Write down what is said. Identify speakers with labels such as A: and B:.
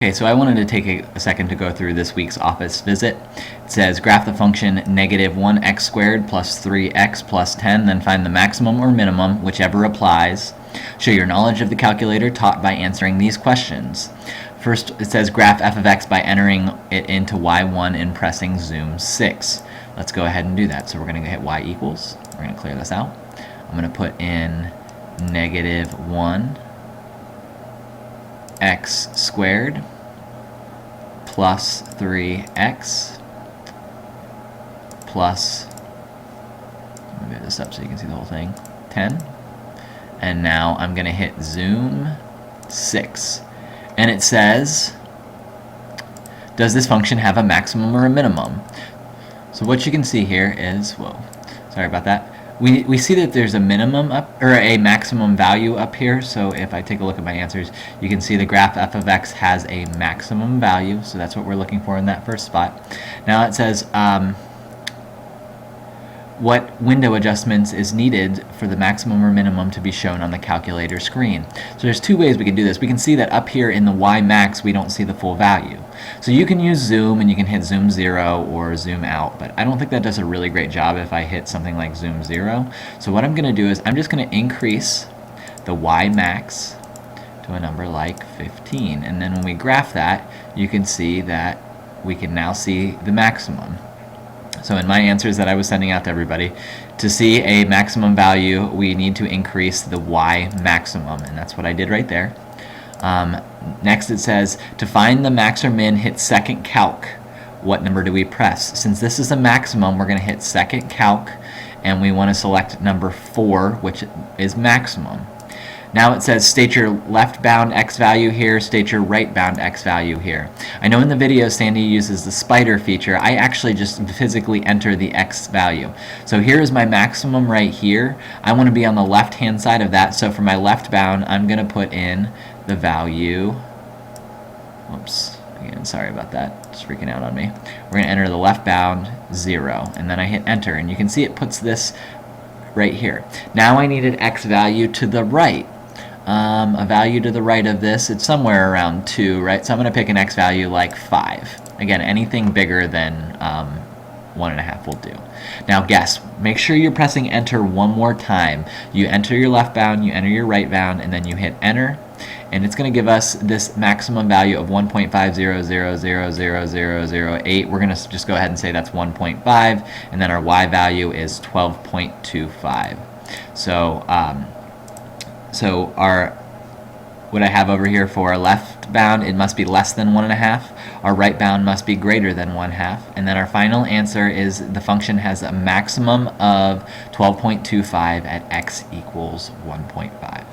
A: Okay, so I wanted to take a second to go through this week's office visit. It says graph the function negative 1x squared plus 3x plus 10, then find the maximum or minimum, whichever applies. Show your knowledge of the calculator taught by answering these questions. First, it says graph f of x by entering it into y1 and pressing zoom 6. Let's go ahead and do that. So we're going to hit y equals. We're going to clear this out. I'm going to put in negative 1 x squared plus 3x plus, let me move this up so you can see the whole thing, 10. And now I'm going to hit zoom 6. And it says, does this function have a maximum or a minimum? So what you can see here is, whoa, sorry about that. We see that there's a minimum up, or a maximum value up here. So if I take a look at my answers, you can see the graph f of x has a maximum value. So that's what we're looking for in that first spot. Now it says what window adjustments is needed for the maximum or minimum to be shown on the calculator screen. So there's two ways we can do this. We can see that up here in the y max we don't see the full value. So you can use zoom and you can hit zoom 0 or zoom out, but I don't think that does a really great job if I hit something like zoom 0. So what I'm going to do is I'm just going to increase the y max to a number like 15, and then when we graph that you can see that we can now see the maximum. So in my answers that I was sending out to everybody, to see a maximum value, we need to increase the y maximum, and that's what I did right there. Next it says, to find the max or min, hit second calc. What number do we press? Since this is a maximum, we're going to hit second calc, and we want to select number 4, which is maximum. Now it says state your left bound x value here, state your right bound x value here. I know in the video Sandy uses the spider feature. I actually just physically enter the x value. So here is my maximum right here. I want to be on the left hand side of that, so for my left bound I'm going to put in the value, whoops, again, sorry about that, it's freaking out on me. We're going to enter the left bound 0, and then I hit enter, and you can see it puts this right here. Now I need an x value to the right. A value to the right of this, it's somewhere around 2, right? So I'm going to pick an x value like 5. Again, anything bigger than 1.5 will do. Now guess, make sure you're pressing enter one more time. You enter your left bound, you enter your right bound, and then you hit enter, and it's going to give us this maximum value of 1.50000008. We're going to just go ahead and say that's 1.5, and then our y value is 12.25. So what I have over here for our left bound, it must be less than 1.5. Our right bound must be greater than 1/2. And then our final answer is the function has a maximum of 12.25 at x equals 1.5.